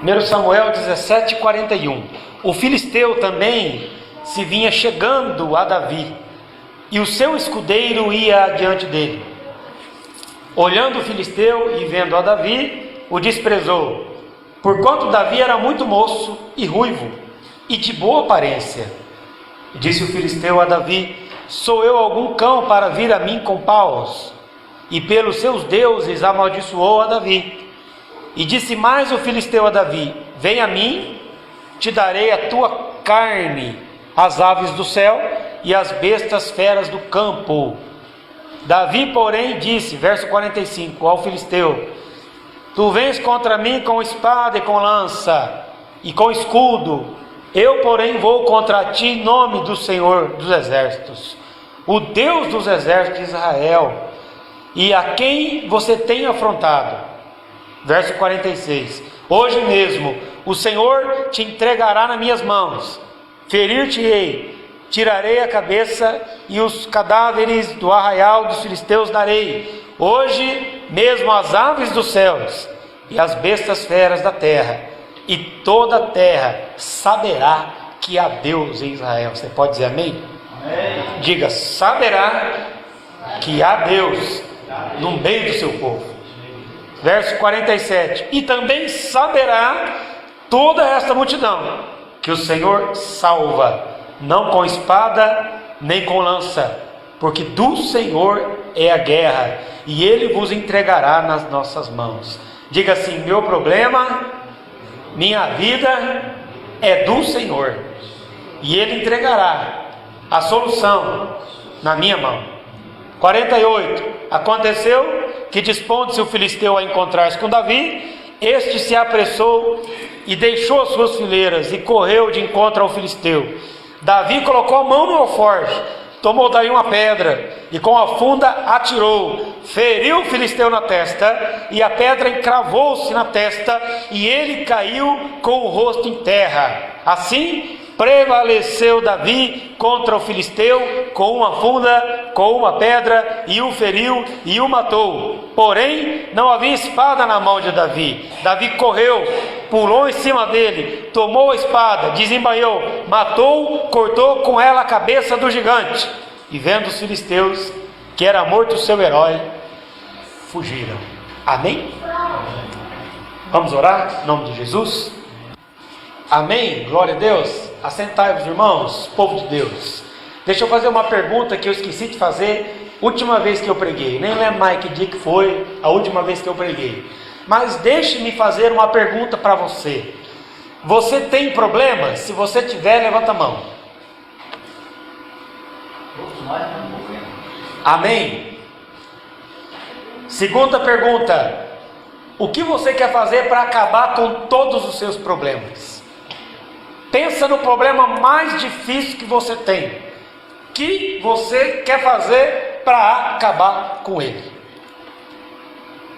1 Samuel 17:41. O filisteu também se vinha chegando a Davi, e o seu escudeiro ia adiante dele. Olhando o filisteu e vendo a Davi, o desprezou, porquanto Davi era muito moço e ruivo, e de boa aparência. Disse o filisteu a Davi: sou eu algum cão para vir a mim com paus? E pelos seus deuses amaldiçoou a Davi. E disse mais o filisteu a Davi: vem a mim, te darei a tua carne, as aves do céu e as bestas feras do campo. Davi, porém, disse, verso 45, ao filisteu: tu vens contra mim com espada e com lança e com escudo, eu, porém, vou contra ti em nome do Senhor dos exércitos, o Deus dos exércitos de Israel, e a quem você tem afrontado. Verso 46, hoje mesmo o Senhor te entregará nas minhas mãos, ferir-te-ei, tirarei a cabeça e os cadáveres do arraial dos filisteus darei, hoje mesmo as aves dos céus e as bestas feras da terra, e toda a terra saberá que há Deus em Israel. Você pode dizer amém? Amém. Diga, saberá que há Deus no meio do seu povo. Verso 47, e também saberá toda esta multidão que o Senhor salva, não com espada nem com lança, porque do Senhor é a guerra, e Ele vos entregará nas nossas mãos. Diga assim: meu problema, minha vida é do Senhor, e Ele entregará a solução na minha mão. 48, aconteceu que, dispondo-se o filisteu a encontrar-se com Davi, este se apressou e deixou as suas fileiras e correu de encontro ao filisteu. Davi colocou a mão no alforje, tomou daí uma pedra e com a funda atirou, feriu o filisteu na testa, e a pedra encravou-se na testa e ele caiu com o rosto em terra. Assim prevaleceu Davi contra o filisteu com uma funda, com uma pedra, e o feriu e o matou. Porém não havia espada na mão de Davi. Davi correu, pulou em cima dele, tomou a espada, desembainhou, matou, cortou com ela a cabeça do gigante. E vendo os filisteus que era morto o seu herói, fugiram. Amém? Vamos orar em nome de Jesus? Amém? Glória a Deus. Assentai-vos, irmãos, povo de Deus. Deixa eu fazer uma pergunta que eu esqueci de fazer última vez que eu preguei. Nem lembro mais que dia que foi a última vez que eu preguei. Mas deixe-me fazer uma pergunta para você. Você tem problema? Se você tiver, levanta a mão. Amém? Segunda pergunta: o que você quer fazer para acabar com todos os seus problemas? Pensa no problema mais difícil que você tem. O que você quer fazer para acabar com ele?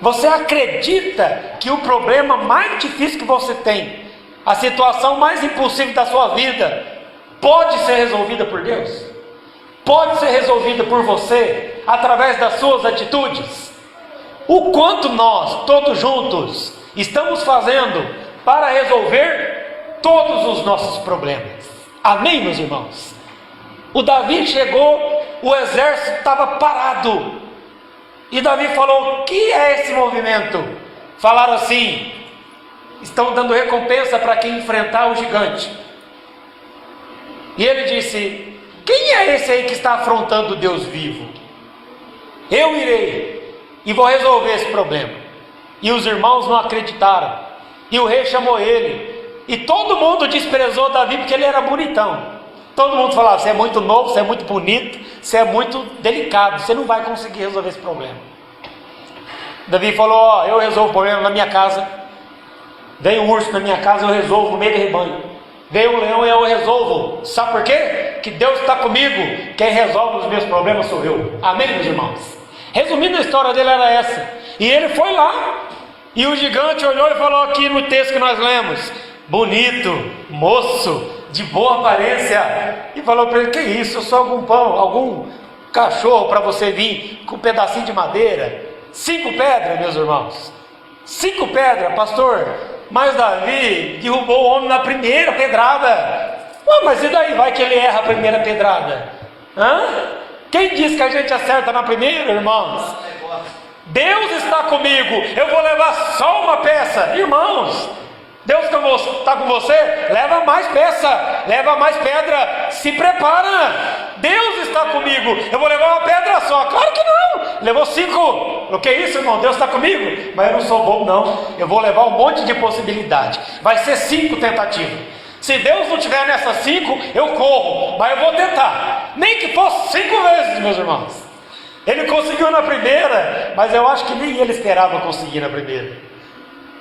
Você acredita que o problema mais difícil que você tem, a situação mais impossível da sua vida, pode ser resolvida por Deus? Pode ser resolvida por você através das suas atitudes? O quanto nós, todos juntos, estamos fazendo para resolver todos os nossos problemas? Amém, meus irmãos? O Davi chegou, o exército estava parado, e Davi falou: o que é esse movimento? Falaram assim: estão dando recompensa para quem enfrentar o gigante. E ele disse: quem é esse aí que está afrontando o Deus vivo? Eu irei e vou resolver esse problema. E os irmãos não acreditaram, e o rei chamou ele, e todo mundo desprezou Davi porque ele era bonitão. Todo mundo falava: você é muito novo, você é muito bonito, você é muito delicado, você não vai conseguir resolver esse problema. Davi falou: ó, eu resolvo o problema na minha casa. Vem um urso na minha casa, eu resolvo no meio do rebanho. Vem um leão, eu resolvo. Sabe por quê? Que Deus está comigo. Quem resolve os meus problemas sou eu. Amém, meus irmãos? Resumindo, a história dele era essa. E ele foi lá, e o gigante olhou e falou aqui no texto que nós lemos: bonito, moço, de boa aparência. E falou para ele: que isso, eu sou algum pão, algum cachorro para você vir com um pedacinho de madeira? 5 pedras, meus irmãos. 5 pedras, pastor. Mas Davi derrubou o homem na primeira pedrada. Mas e daí? Vai que ele erra a primeira pedrada? Quem diz que a gente acerta na primeira, irmãos? Deus está comigo, eu vou levar só uma peça. Irmãos, Deus está com você? Leva mais peça, leva mais pedra, se prepara. Deus está comigo, eu vou levar uma pedra só. Claro que não, levou 5. O que é isso, irmão? Deus está comigo? Mas eu não sou bobo não, eu vou levar um monte de possibilidade. Vai ser 5 tentativas. Se Deus não tiver nessas 5, eu corro, mas eu vou tentar. Nem que fosse 5 vezes, meus irmãos. Ele conseguiu na primeira, mas eu acho que nem ele esperava conseguir na primeira.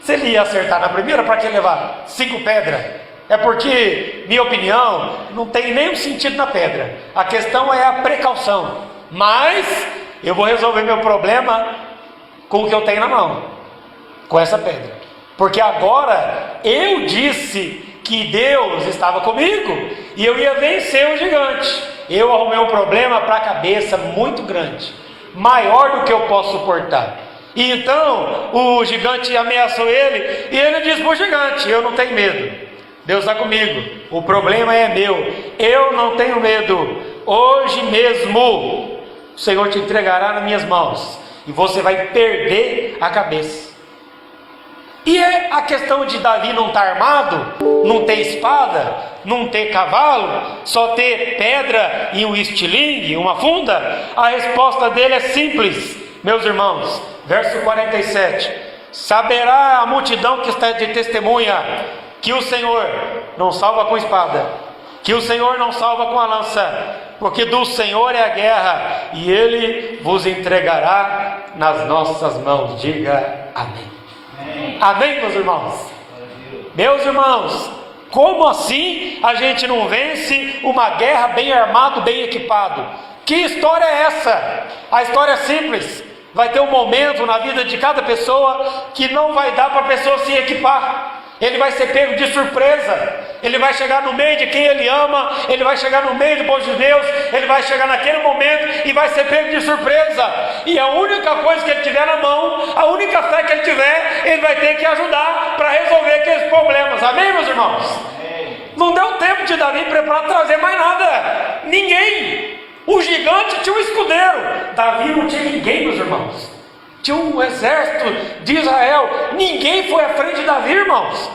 Se ele ia acertar na primeira, para que levar 5 pedras? É porque, minha opinião, não tem nenhum sentido na pedra. A questão é a precaução. Mas eu vou resolver meu problema com o que eu tenho na mão, com essa pedra. Porque agora eu disse que Deus estava comigo e eu ia vencer o gigante. Eu arrumei um problema para a cabeça muito grande, maior do que eu posso suportar. E então o gigante ameaçou ele, e ele disse para o gigante: eu não tenho medo, Deus está comigo, o problema é meu, eu não tenho medo. Hoje mesmo o Senhor te entregará nas minhas mãos e você vai perder a cabeça. E é a questão de Davi não estar armado, não ter espada, não ter cavalo, só ter pedra e um estilingue, uma funda. A resposta dele é simples, meus irmãos. Verso 47: saberá a multidão que está de testemunha que o Senhor não salva com espada, que o Senhor não salva com a lança, porque do Senhor é a guerra e Ele vos entregará nas nossas mãos. Diga amém. Amém, meus irmãos? Meus irmãos, como assim a gente não vence uma guerra bem armado, bem equipado? Que história é essa? A história é simples. Vai ter um momento na vida de cada pessoa que não vai dar para a pessoa se equipar. Ele vai ser pego de surpresa. Ele vai chegar no meio de quem ele ama, ele vai chegar no meio do povo de Deus, ele vai chegar naquele momento e vai ser pego de surpresa. E a única coisa que ele tiver na mão, a única fé que ele tiver, ele vai ter que ajudar para resolver aqueles problemas. Amém, meus irmãos? Não deu tempo de Davi para trazer mais nada. Ninguém. O gigante tinha um escudeiro, Davi não tinha ninguém, meus irmãos. Tinha um exército de Israel, ninguém foi à frente de Davi, irmãos.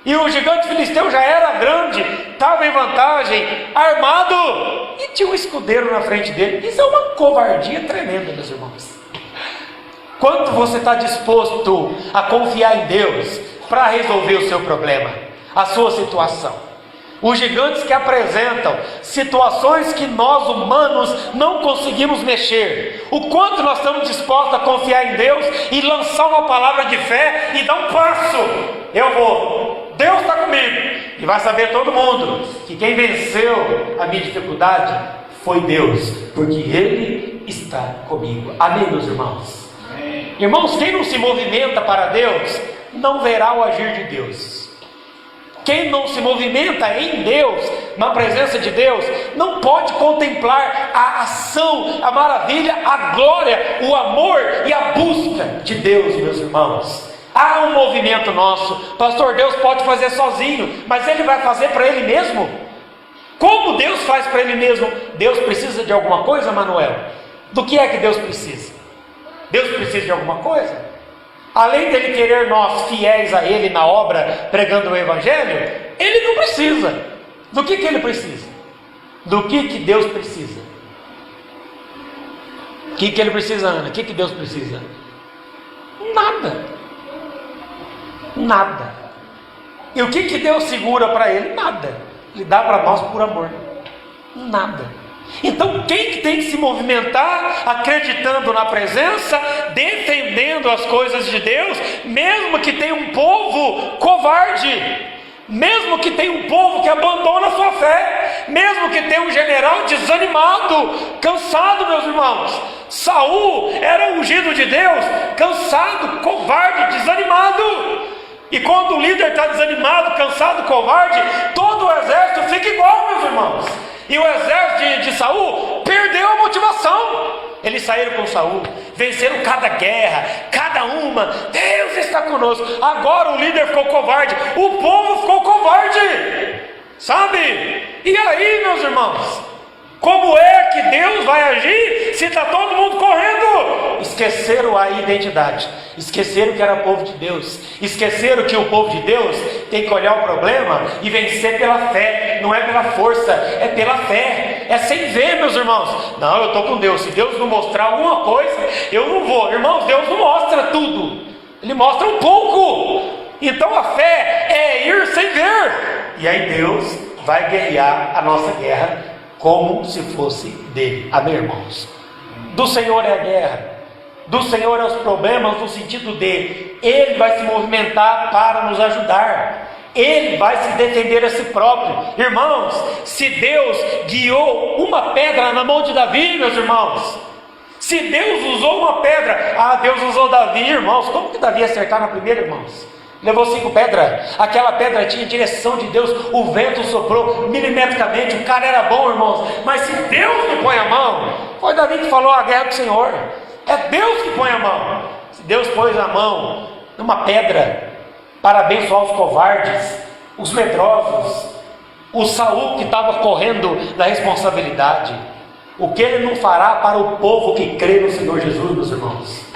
E o gigante filisteu já era grande, estava em vantagem, armado, e tinha um escudeiro na frente dele. Isso é uma covardia tremenda, meus irmãos. Quanto você está disposto a confiar em Deus para resolver o seu problema, a sua situação? Os gigantes que apresentam situações que nós humanos não conseguimos mexer. O quanto nós estamos dispostos a confiar em Deus e lançar uma palavra de fé e dar um passo. Eu vou, Deus está comigo. E vai saber todo mundo que quem venceu a minha dificuldade foi Deus, porque Ele está comigo. Amém, meus irmãos? Amém. Irmãos, quem não se movimenta para Deus, não verá o agir de Deus. Quem não se movimenta em Deus, na presença de Deus, não pode contemplar a ação, a maravilha, a glória, o amor e a busca de Deus, meus irmãos. Há um movimento nosso. Pastor, Deus pode fazer sozinho, mas Ele vai fazer para Ele mesmo? Como Deus faz para Ele mesmo? Deus precisa de alguma coisa, Manuel? Do que é que Deus precisa? Deus precisa de alguma coisa? Além dele querer nós fiéis a Ele na obra, pregando o Evangelho, Ele não precisa. Do que Ele precisa? Do que Deus precisa? O que Ele precisa, Ana? O que Deus precisa? Nada. Nada. E o que Deus segura para Ele? Nada. Ele dá para nós por amor. Nada. Então quem que tem que se movimentar acreditando na presença, defendendo as coisas de Deus, mesmo que tenha um povo covarde, mesmo que tenha um povo que abandona a sua fé, mesmo que tenha um general desanimado, cansado, meus irmãos. Saul era ungido de Deus, cansado, covarde, desanimado. E quando o líder está desanimado, cansado, covarde, todo o exército fica igual, meus irmãos. E o exército de Saul perdeu a motivação. Eles saíram com Saul, venceram cada guerra, cada cada uma, Deus está conosco. Agora o líder ficou covarde, o povo ficou covarde, sabe? E aí, meus irmãos, como é que Deus vai agir se está todo mundo correndo? Esqueceram a identidade, esqueceram que era povo de Deus, esqueceram que o povo de Deus tem que olhar o problema e vencer pela fé, não é pela força, é pela fé, é sem ver, meus irmãos. Não, eu estou com Deus, se Deus não mostrar alguma coisa, eu não vou. Irmãos, Deus não mostra tudo, Ele mostra um pouco. Então a fé é ir sem ver, e aí Deus vai guerrear a nossa guerra como se fosse dele. Amém, irmãos? Do Senhor é a guerra, do Senhor é os problemas, no sentido de Ele vai se movimentar para nos ajudar, Ele vai se defender a si próprio. Irmãos, se Deus guiou uma pedra na mão de Davi, meus irmãos, se Deus usou uma pedra, Deus usou Davi, irmãos, como que Davi ia acertar na primeira, irmãos? Levou 5 pedras, aquela pedra tinha direção de Deus, o vento soprou milimetricamente, o cara era bom, irmãos, mas se Deus não põe a mão, foi Davi que falou a guerra com o Senhor, é Deus que põe a mão. Se Deus pôs a mão numa pedra para abençoar os covardes, os medrosos, o Saul que estava correndo da responsabilidade, o que Ele não fará para o povo que crê no Senhor Jesus, meus irmãos?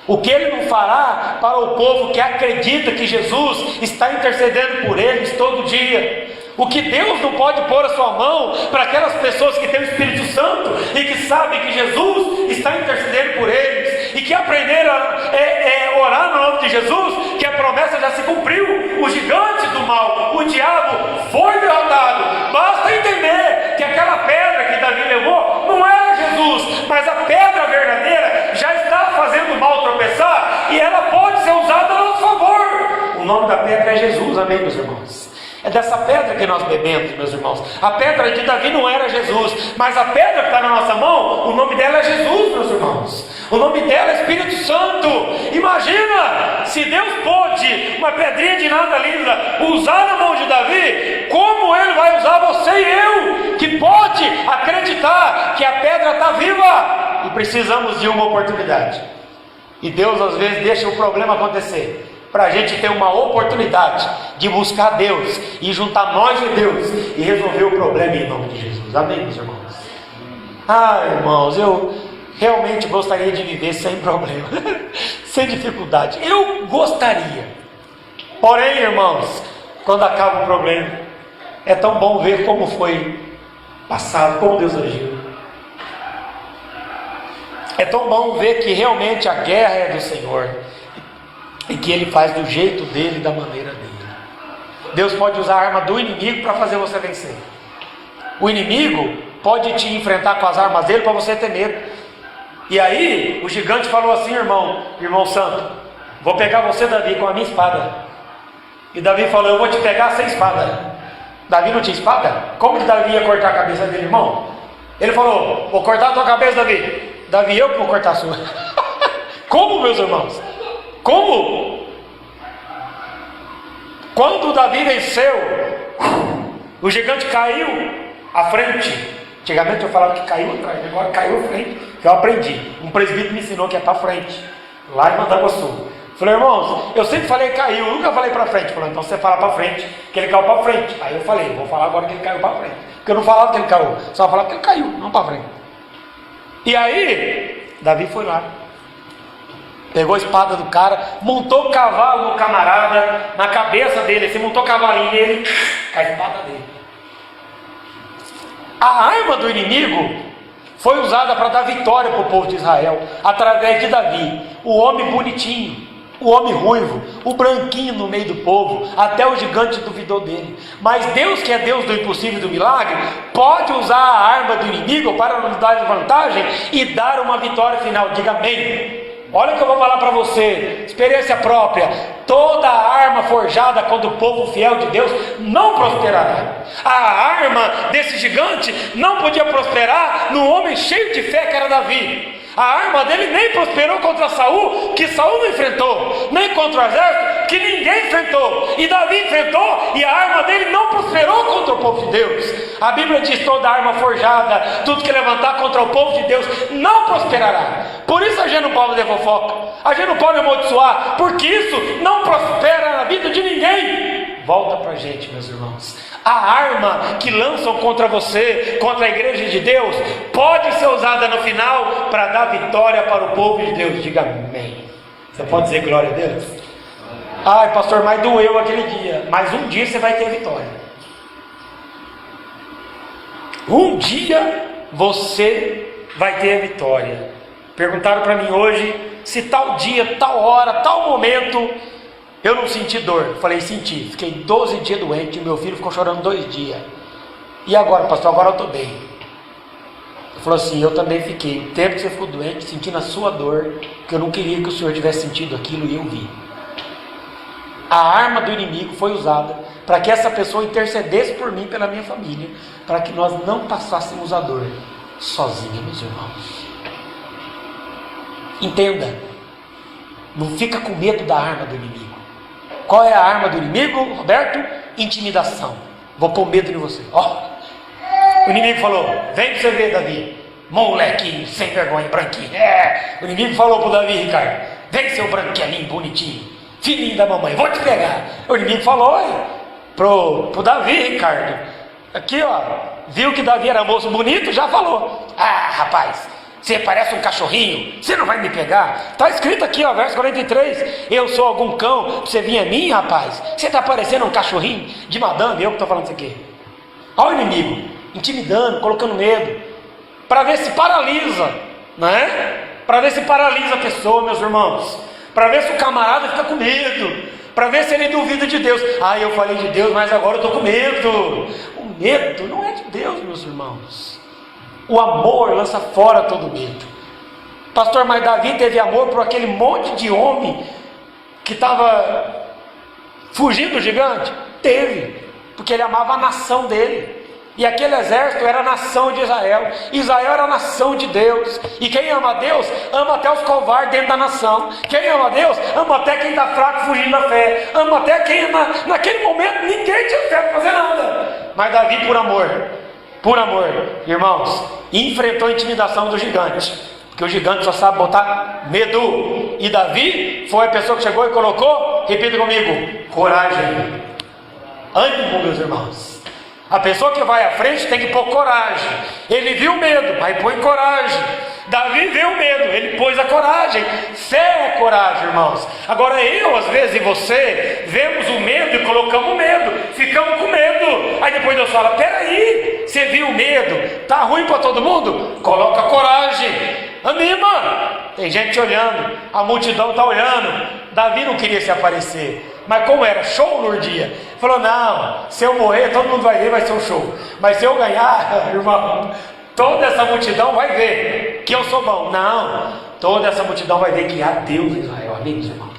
O que Ele não fará para o povo que acredita que Jesus está intercedendo por eles todo dia? O que Deus não pode pôr a sua mão para aquelas pessoas que têm o Espírito Santo e que sabem que Jesus está intercedendo por eles e que aprenderam a orar no nome de Jesus, que a promessa já se cumpriu, o gigante do mal, o diabo foi derrotado. Basta entender que aquela pedra que Davi levou não era Jesus, mas a pedra verdadeira já está fazendo o mal tropeçar e ela pode ser usada a nosso favor. O nome da pedra é Jesus, amém, meus irmãos? É dessa pedra que nós bebemos, meus irmãos. A pedra de Davi não era Jesus, mas a pedra que está na nossa mão, o nome dela é Jesus, meus irmãos. O nome dela é Espírito Santo. Imagina, se Deus pôde uma pedrinha de nada linda usar na mão de Davi, como Ele vai usar você e eu, que pode acreditar que a pedra está viva e precisamos de uma oportunidade. E Deus às vezes deixa o problema acontecer para a gente ter uma oportunidade de buscar Deus e juntar nós e Deus e resolver o problema em nome de Jesus. Amém, meus irmãos? Irmãos, eu realmente gostaria de viver sem problema, sem dificuldade. Eu gostaria. Porém, irmãos, quando acaba o problema, é tão bom ver como foi passado, como Deus agiu. É tão bom ver que realmente a guerra é do Senhor e que Ele faz do jeito dele, da maneira dele. Deus pode usar a arma do inimigo para fazer você vencer. O inimigo pode te enfrentar com as armas dele para você ter medo. E aí o gigante falou assim: irmão santo, vou pegar você, Davi, com a minha espada. E Davi falou: eu vou te pegar sem espada. Davi não tinha espada? Como que Davi ia cortar a cabeça dele, irmão? Ele falou: vou cortar a tua cabeça, Davi. Davi, eu que vou cortar a sua. Como, meus irmãos? Como? Quando Davi venceu, o gigante caiu à frente. Antigamente eu falava que caiu atrás, agora caiu à frente. Eu aprendi. Um presbítero me ensinou que é para frente, lá em Mandaguaçu. Falei: irmãos, eu sempre falei caiu, eu nunca falei para frente. Falei: então você fala para frente, que ele caiu para frente. Aí eu falei: vou falar agora que ele caiu para frente, porque eu não falava que ele caiu, só falava que ele caiu, não para frente. E aí Davi foi lá, pegou a espada do cara, montou o cavalo no camarada, na cabeça dele, assim, montou o cavalinho nele, com a espada dele. A arma do inimigo foi usada para dar vitória para o povo de Israel, através de Davi, o homem bonitinho, o homem ruivo, o branquinho no meio do povo. Até o gigante duvidou dele. Mas Deus, que é Deus do impossível e do milagre, pode usar a arma do inimigo para nos dar vantagem e dar uma vitória final. Diga amém. Olha o que eu vou falar para você, experiência própria. Toda arma forjada contra o povo fiel de Deus não prosperará. A arma desse gigante não podia prosperar no homem cheio de fé que era Davi. A arma dele nem prosperou contra Saul, que Saul não enfrentou, nem contra o exército, que ninguém enfrentou, e Davi enfrentou, e a arma dele não prosperou contra o povo de Deus. A Bíblia diz: toda arma forjada, tudo que levantar contra o povo de Deus, não prosperará. Por isso a gente não pode fazer fofoca, a gente não pode amaldiçoar, porque isso não prospera na vida de ninguém. Volta para a gente, meus irmãos. A arma que lançam contra você, contra a igreja de Deus, pode ser usada no final para dar vitória para o povo de Deus. Diga amém. Você pode dizer glória a Deus? Ai, pastor, mas doeu aquele dia. Mas um dia você vai ter vitória. Um dia você vai ter vitória. Perguntaram para mim hoje se tal dia, tal hora, tal momento eu não senti dor. Falei: senti. Fiquei 12 dias doente. Meu filho ficou chorando 2 dias. E agora, pastor? Agora eu estou bem. Ele falou assim: eu também fiquei. O tempo que você ficou doente, sentindo a sua dor, porque eu não queria que o senhor tivesse sentido aquilo, e eu vi. A arma do inimigo foi usada para que essa pessoa intercedesse por mim, pela minha família, para que nós não passássemos a dor sozinhos, meus irmãos. Entenda. Não fica com medo da arma do inimigo. Qual é a arma do inimigo, Roberto? Intimidação. Vou pôr medo em você. O inimigo falou: vem para você ver, Davi, molequinho, sem vergonha, branquinho. O inimigo falou para o Davi: Ricardo, vem seu branquelinho, bonitinho, filhinho da mamãe, vou te pegar. O inimigo falou pro Davi: Ricardo, aqui viu que Davi era moço bonito, já falou: rapaz, você parece um cachorrinho, você não vai me pegar. Está escrito aqui, verso 43: eu sou algum cão para você vir a mim, rapaz? Você está parecendo um cachorrinho de madame. Eu que estou falando isso aqui. Olha o inimigo, intimidando, colocando medo, para ver se paralisa, né? Para ver se paralisa a pessoa, meus irmãos, para ver se o camarada fica com medo, para ver se ele duvida de Deus. Eu falei de Deus, mas agora eu estou com medo. O medo não é de Deus, meus irmãos. O amor lança fora todo medo. Pastor, mas Davi teve amor por aquele monte de homem que estava fugindo do gigante? Teve, porque ele amava a nação dele. E aquele exército era a nação de Israel. Israel era a nação de Deus. E quem ama a Deus, ama até os covardes dentro da nação. Quem ama a Deus, ama até quem está fraco fugindo da fé. Ama até quem naquele momento ninguém tinha fé para fazer nada. Mas Davi, por amor, irmãos, enfrentou a intimidação do gigante, porque o gigante só sabe botar medo. E Davi foi a pessoa que chegou e colocou, repita comigo, coragem. Ânimo, meus irmãos. A pessoa que vai à frente tem que pôr coragem. Ele viu medo, mas põe coragem. Davi viu medo, ele pôs a coragem. Fé é coragem, irmãos. Agora às vezes, e você, vemos o medo e colocamos medo, ficamos com medo. Aí depois Deus fala: peraí, você viu o medo, tá ruim para todo mundo? Coloca coragem, anima. Tem gente olhando, a multidão está olhando. Davi não queria se aparecer, mas como era show no dia, falou: não, se eu morrer todo mundo vai ver, vai ser um show, mas se eu ganhar, irmão, toda essa multidão vai ver que eu sou bom. Não, toda essa multidão vai ver que há Deus em Israel. Amém, meus irmãos?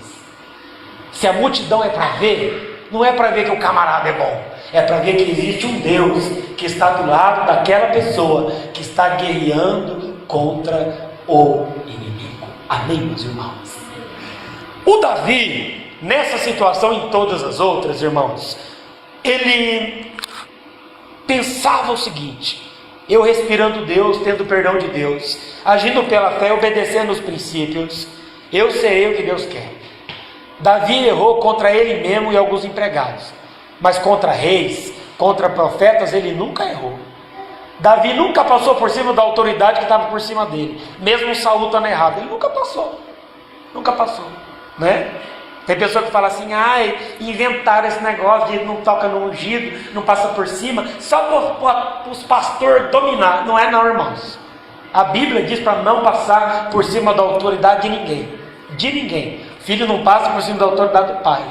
Se a multidão é para ver, não é para ver que o camarada é bom, é para ver que existe um Deus que está do lado daquela pessoa que está guerreando contra o inimigo. Amém, meus irmãos? O Davi, nessa situação e em todas as outras, irmãos, ele pensava o seguinte: eu respirando Deus, tendo perdão de Deus, agindo pela fé, obedecendo os princípios, eu serei o que Deus quer. Davi errou contra ele mesmo e alguns empregados, mas contra reis, contra profetas, ele nunca errou. Davi nunca passou por cima da autoridade que estava por cima dele, mesmo Saul estando errado, ele nunca passou, né? Tem pessoa que fala assim: inventaram esse negócio de não toca no ungido, não passa por cima, só para os pastores dominar. Não é não, irmãos. A Bíblia diz para não passar por cima da autoridade de ninguém. Filho não passa por cima da autoridade do pai,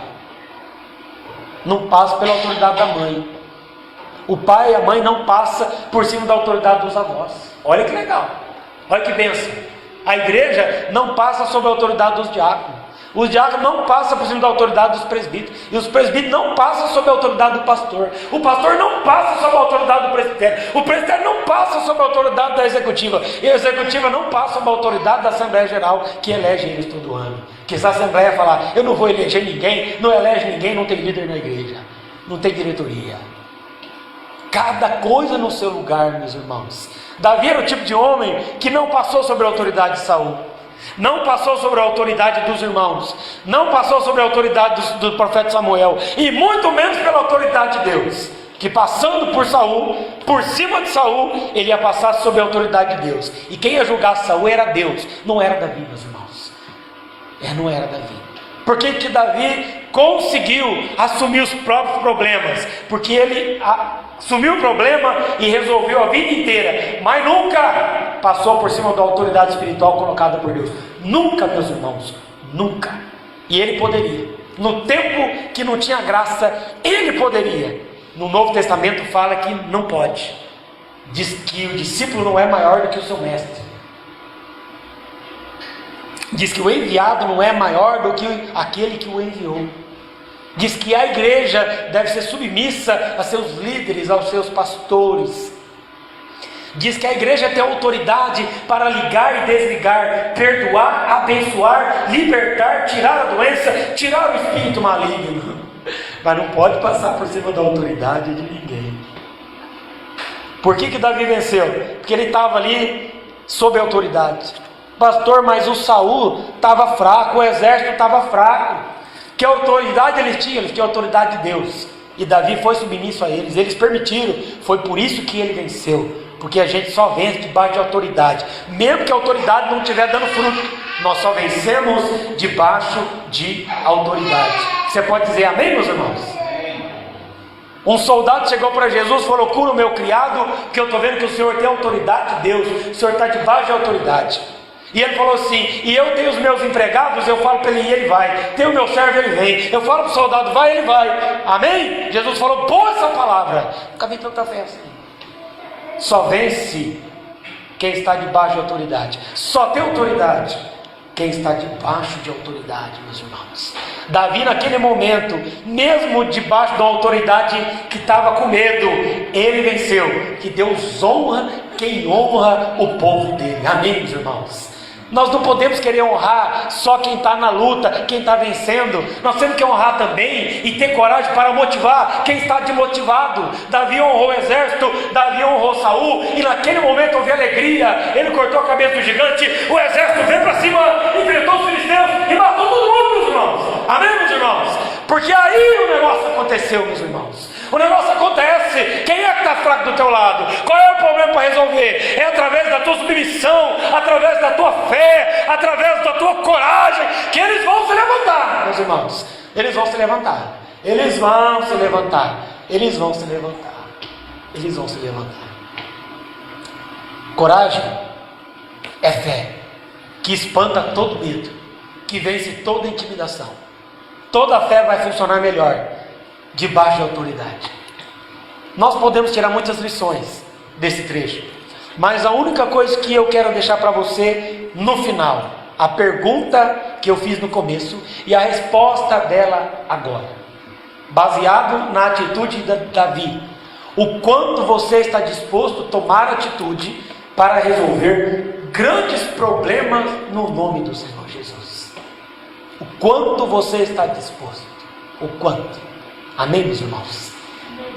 não passa pela autoridade da mãe. O pai e a mãe não passam por cima da autoridade dos avós. Olha que legal, olha que bênção. A igreja não passa sob a autoridade dos diáconos. Os diáconos não passam por cima da autoridade dos presbíteros. E os presbíteros não passam sob a autoridade do pastor. O pastor não passa sob a autoridade do presbitério. O presbitério não passa sob a autoridade da executiva. E a executiva não passa sob a autoridade da Assembleia Geral, que elege eles todo ano. Que se a Assembleia falar, eu não vou eleger ninguém, não elege ninguém, não tem líder na igreja. Não tem diretoria. Cada coisa no seu lugar, meus irmãos. Davi era o tipo de homem que não passou sobre a autoridade de Saul. Não passou sobre a autoridade dos irmãos, não passou sobre a autoridade do profeta Samuel, e muito menos pela autoridade de Deus, que passando por Saul, por cima de Saul, ele ia passar sobre a autoridade de Deus, e quem ia julgar Saul era Deus, não era Davi, meus irmãos, não era Davi. Por que que Davi conseguiu assumir os próprios problemas? Porque ele assumiu o problema e resolveu a vida inteira, mas nunca passou por cima da autoridade espiritual colocada por Deus. Nunca, meus irmãos, nunca. E ele poderia. No tempo que não tinha graça, ele poderia. No Novo Testamento fala que não pode. Diz que o discípulo não é maior do que o seu mestre. Diz que o enviado não é maior do que aquele que o enviou. Diz que a igreja deve ser submissa a seus líderes, aos seus pastores. Diz que a igreja tem autoridade para ligar e desligar, perdoar, abençoar, libertar, tirar a doença, tirar o espírito maligno. Mas não pode passar por cima da autoridade de ninguém. Por que que Davi venceu? Porque ele estava ali sob a autoridade. Pastor, mas o Saul estava fraco, o exército estava fraco. Que autoridade eles tinham? Eles tinham a autoridade de Deus. E Davi foi submisso a eles, eles permitiram. Foi por isso que ele venceu. Porque a gente só vence debaixo de autoridade. Mesmo que a autoridade não estiver dando fruto, nós só vencemos debaixo de autoridade. Você pode dizer amém, meus irmãos? Um soldado chegou para Jesus e falou: cura o meu criado, que eu estou vendo que o Senhor tem autoridade de Deus, o Senhor está debaixo de autoridade. E ele falou assim: e eu tenho os meus empregados, eu falo para ele ir, ele vai. Tenho o meu servo, ele vem. Eu falo para o soldado, vai, ele vai. Amém? Jesus falou: boa essa palavra. Nunca vi tanta fé assim. Só vence quem está debaixo de autoridade. Só tem autoridade quem está debaixo de autoridade, meus irmãos. Davi naquele momento, mesmo debaixo de uma autoridade que estava com medo, ele venceu. Que Deus honra quem honra o povo dele. Amém, meus irmãos? Nós não podemos querer honrar só quem está na luta, quem está vencendo. Nós temos que honrar também e ter coragem para motivar quem está desmotivado. Davi honrou o exército, Davi honrou Saul, e naquele momento houve alegria. Ele cortou a cabeça do gigante, o exército veio para cima, enfrentou os filisteus e matou todo mundo, meus irmãos. Amém, meus irmãos? Porque aí o negócio aconteceu, meus irmãos. O negócio acontece. Quem é que está fraco do teu lado? Qual é o problema para resolver? É através da tua submissão, através da tua fé, através da tua coragem, que eles vão se levantar, meus irmãos. Eles vão se levantar. Eles vão se levantar. Eles vão se levantar. Eles vão se levantar. Coragem é fé, que espanta todo medo, que vence toda intimidação. Toda fé vai funcionar melhor debaixo de autoridade. Nós podemos tirar muitas lições desse trecho, mas a única coisa que eu quero deixar para você no final, a pergunta que eu fiz no começo e a resposta dela agora, baseado na atitude de Davi: o quanto você está disposto a tomar atitude para resolver grandes problemas no nome do Senhor Jesus. O quanto você está disposto, o quanto. Amém, meus irmãos?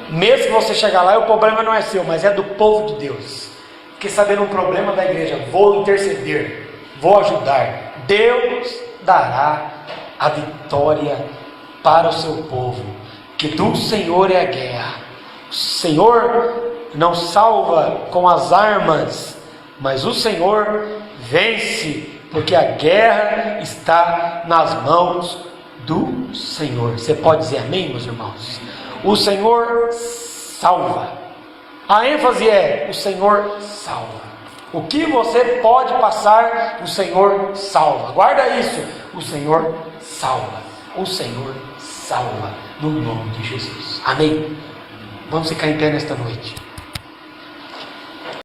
Mesmo que você chegar lá, o problema não é seu, mas é do povo de Deus. Fiquei sabendo um problema da igreja, vou interceder, vou ajudar. Deus dará a vitória para o seu povo, que do Senhor é a guerra. O Senhor não salva com as armas, mas o Senhor vence, porque a guerra está nas mãos do Senhor. Você pode dizer amém, meus irmãos? O Senhor salva. A ênfase é: o Senhor salva. O que você pode passar, o Senhor salva. Guarda isso: o Senhor salva. O Senhor salva, no nome de Jesus. Amém? Vamos ficar em pé nesta noite.